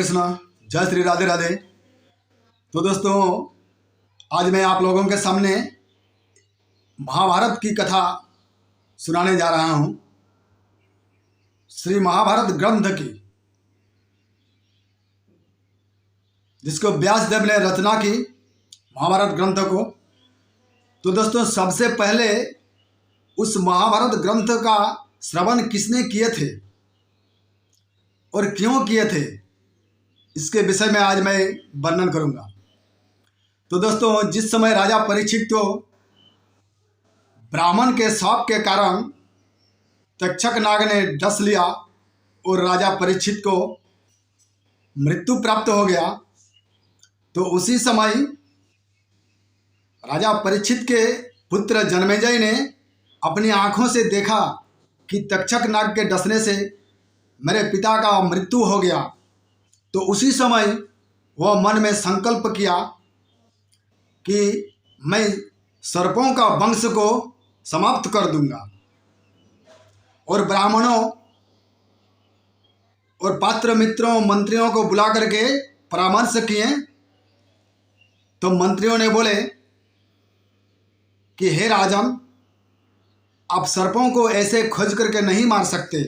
कृष्णा, जय श्री राधे राधे। तो दोस्तों, आज मैं आप लोगों के सामने महाभारत की कथा सुनाने जा रहा हूँ। श्री महाभारत ग्रंथ की, जिसको व्यास देव ने रचना की महाभारत ग्रंथ को। तो दोस्तों, सबसे पहले उस महाभारत ग्रंथ का श्रवण किसने किए थे और क्यों किए थे, इसके विषय में आज मैं वर्णन करूंगा। तो दोस्तों, जिस समय राजा परीक्षित को ब्राह्मण के शाप के कारण तक्षक नाग ने डस लिया और राजा परीक्षित को मृत्यु प्राप्त हो गया, तो उसी समय राजा परीक्षित के पुत्र जन्मेजय ने अपनी आंखों से देखा कि तक्षक नाग के डसने से मेरे पिता का मृत्यु हो गया। तो उसी समय वह मन में संकल्प किया कि मैं सर्पों का वंश को समाप्त कर दूंगा, और ब्राह्मणों और पात्र मित्रों मंत्रियों को बुला करके परामर्श किए। तो मंत्रियों ने बोले कि हे राजन, आप सर्पों को ऐसे खोज करके नहीं मार सकते,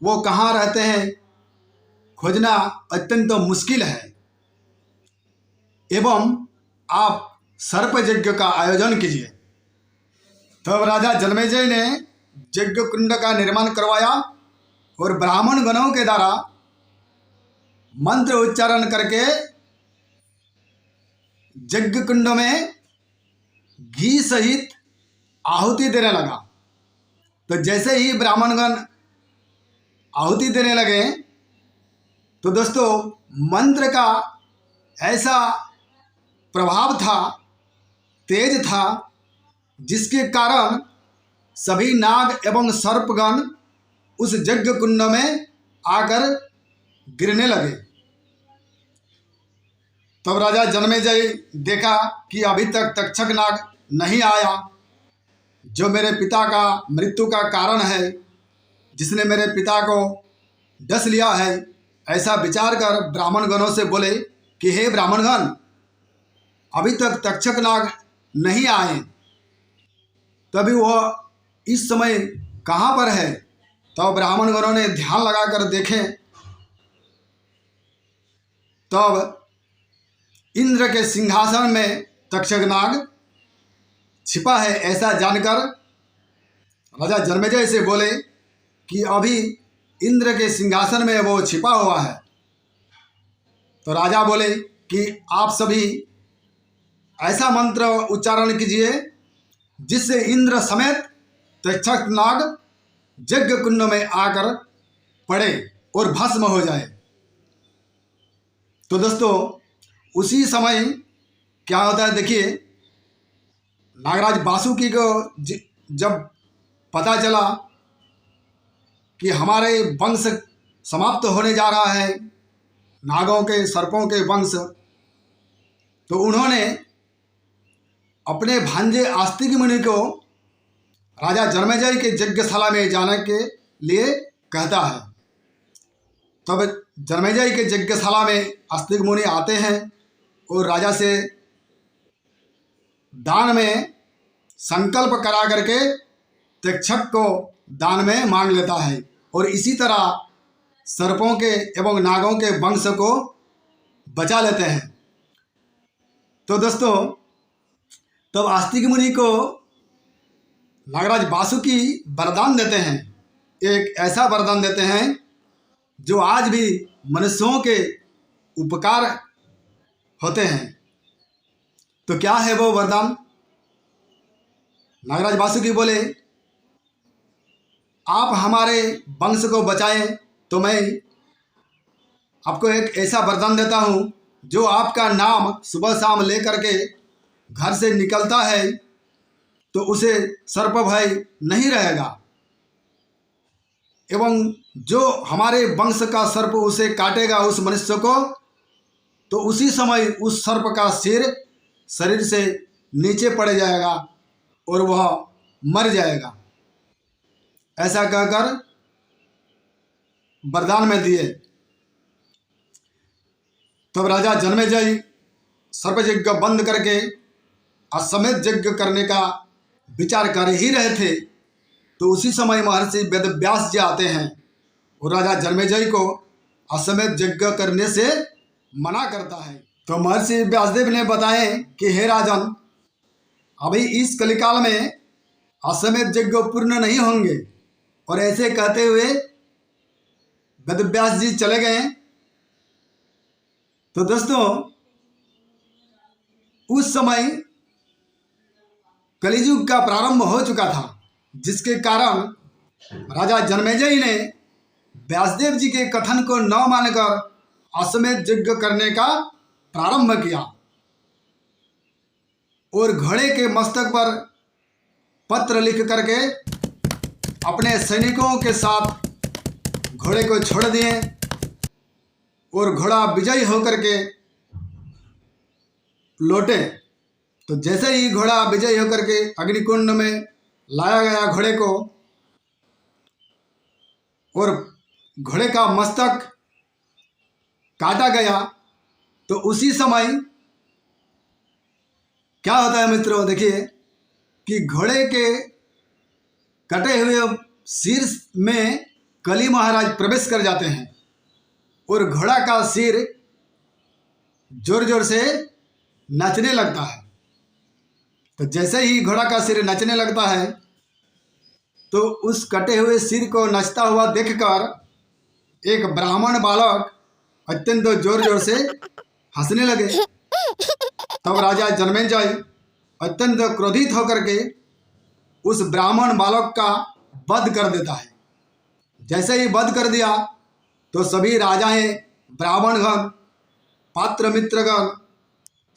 वो कहाँ रहते हैं खोजना अत्यंत मुश्किल है, एवं आप सर्प यज्ञ का आयोजन कीजिए। तब राजा जन्मेजय ने यज्ञ कुंड का निर्माण करवाया और ब्राह्मण गणों के द्वारा मंत्र उच्चारण करके यज्ञ कुंड में घी सहित आहुति देने लगा। तो जैसे ही ब्राह्मणगण आहुति देने लगे, तो दोस्तों, मंत्र का ऐसा प्रभाव था, तेज था, जिसके कारण सभी नाग एवं सर्पगण उस यज्ञ कुंड में आकर गिरने लगे। तब राजा जन्मेजय देखा कि अभी तक तक्षक नाग नहीं आया, जो मेरे पिता का मृत्यु का कारण है, जिसने मेरे पिता को डस लिया है। ऐसा विचार कर ब्राह्मण गणों से बोले कि हे ब्राह्मणगण, अभी तक तक्षक नाग नहीं आए, तभी वह इस समय कहाँ पर है। तब ब्राह्मण गणों ने ध्यान लगाकर देखे, तब इंद्र के सिंहासन में तक्षक नाग छिपा है। ऐसा जानकर राजा जन्मेजय से बोले कि अभी इंद्र के सिंहासन में वो छिपा हुआ है। तो राजा बोले कि आप सभी ऐसा मंत्र उच्चारण कीजिए जिससे इंद्र समेत तक्षक नाग यज्ञ कुंड में आकर पड़े और भस्म हो जाए। तो दोस्तों, उसी समय क्या होता है, देखिए, नागराज वासुकी को जब पता चला कि हमारे वंश समाप्त होने जा रहा है, नागों के सर्पों के वंश, तो उन्होंने अपने भांजे आस्तिक मुनि को राजा जन्मेजय के यज्ञशाला में जाने के लिए कहता है। तब जन्मेजय के यज्ञशाला में आस्तिक मुनि आते हैं और राजा से दान में संकल्प करा करके तक्षक को दान में मांग लेता है, और इसी तरह सर्पों के एवं नागों के वंश को बचा लेते हैं। तो दोस्तों, तब आस्तिक मुनि को नागराज वासुकी वरदान देते हैं। एक ऐसा वरदान देते हैं जो आज भी मनुष्यों के उपकार होते हैं। तो क्या है वो वरदान? नागराज वासुकी बोले, आप हमारे वंश को बचाएं तो मैं आपको एक ऐसा वरदान देता हूँ, जो आपका नाम सुबह शाम लेकर के घर से निकलता है तो उसे सर्प भय नहीं रहेगा, एवं जो हमारे वंश का सर्प उसे काटेगा उस मनुष्य को, तो उसी समय उस सर्प का सिर शरीर से नीचे पड़ जाएगा और वह मर जाएगा। ऐसा कहकर वरदान में दिए। तब राजा जन्मेजय सर्पयज्ञ बंद करके अश्वमेध यज्ञ करने का विचार कर ही रहे थे। तो उसी समय महर्षि वेदव्यास जी आते हैं और राजा जन्मेजय को अश्वमेध यज्ञ करने से मना करता है। तो महर्षि व्यासदेव ने बताए कि हे राजन, अभी इस कलिकाल में अश्वमेध यज्ञ पूर्ण नहीं होंगे। और ऐसे कहते हुए वेदव्यास जी चले गए। तो दोस्तों, उस समय कलियुग का प्रारंभ हो चुका था, जिसके कारण राजा जन्मेजय ने व्यासदेव जी के कथन को न मानकर अश्वमेध यज्ञ करने का प्रारंभ किया और घोड़े के मस्तक पर पत्र लिख करके अपने सैनिकों के साथ घोड़े को छोड़ दिए और घोड़ा विजयी होकर के लौटे। तो जैसे ही घोड़ा विजयी होकर के अग्निकुंड में लाया गया घोड़े को और घोड़े का मस्तक काटा गया, तो उसी समय क्या होता है मित्रों, देखिए कि घोड़े के कटे हुए सिर में कली महाराज प्रवेश कर जाते हैं और घोड़ा का सिर जोर जोर से नाचने लगता है। तो जैसे ही घोड़ा का सिर नाचने लगता है, तो उस कटे हुए सिर को नाचता हुआ देखकर एक ब्राह्मण बालक अत्यंत जोर जोर से हंसने लगे। तब राजा जन्मेजय अत्यंत क्रोधित होकर के उस ब्राह्मण बालक का वध कर देता है। जैसे ही वध कर दिया, तो सभी राजाएं, ब्राह्मणगण, पात्र मित्रगण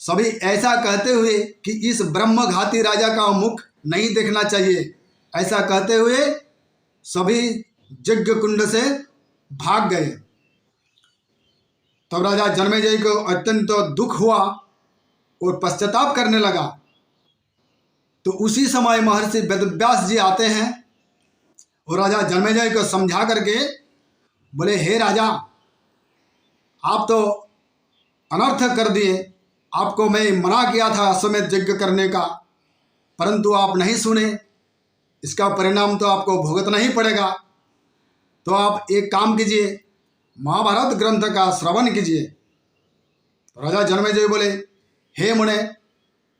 सभी ऐसा कहते हुए कि इस ब्रह्मघाती राजा का मुख नहीं देखना चाहिए, ऐसा कहते हुए सभी यज्ञ कुंड से भाग गए। तब राजा जन्मेजय को अत्यंत दुख हुआ और पश्चाताप करने लगा। तो उसी समय महर्षि वेदव्यास जी आते हैं और राजा जन्मेजय को समझा करके बोले, हे राजा, आप तो अनर्थ कर दिए। आपको मैं मना किया था अश्वमेध यज्ञ करने का, परंतु आप नहीं सुने। इसका परिणाम तो आपको भुगतना ही पड़ेगा। तो आप एक काम कीजिए, महाभारत ग्रंथ का श्रवण कीजिए। तो राजा जन्मेजय बोले, हे मुने,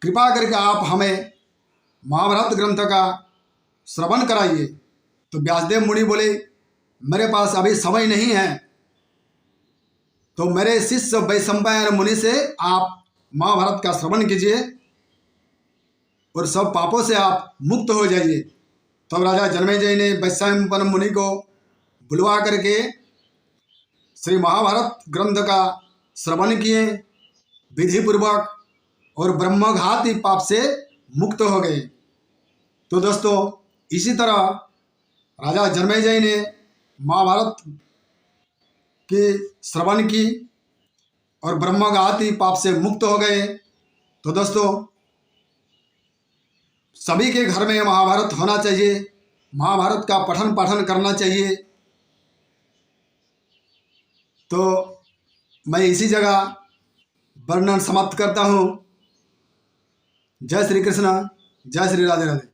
कृपा करके आप हमें महाभारत ग्रंथ का श्रवण कराइए। तो व्यासदेव मुनि बोले, मेरे पास अभी समय नहीं है, तो मेरे शिष्य वैशंपायन मुनि से आप महाभारत का श्रवण कीजिए और सब पापों से आप मुक्त हो जाइए। तब राजा जन्मेजय ने वैशंपायन मुनि को बुलवा करके श्री महाभारत ग्रंथ का श्रवण किए विधिपूर्वक और ब्रह्मघाती पाप से मुक्त हो गए। तो दोस्तों, इसी तरह राजा जन्मेजय ने महाभारत के श्रवण की और ब्रह्मघाती पाप से मुक्त हो गए। तो दोस्तों, सभी के घर में महाभारत होना चाहिए, महाभारत का पठन पाठन करना चाहिए। तो मैं इसी जगह वर्णन समाप्त करता हूँ। जय श्री कृष्ण, जय श्री राधे राधे।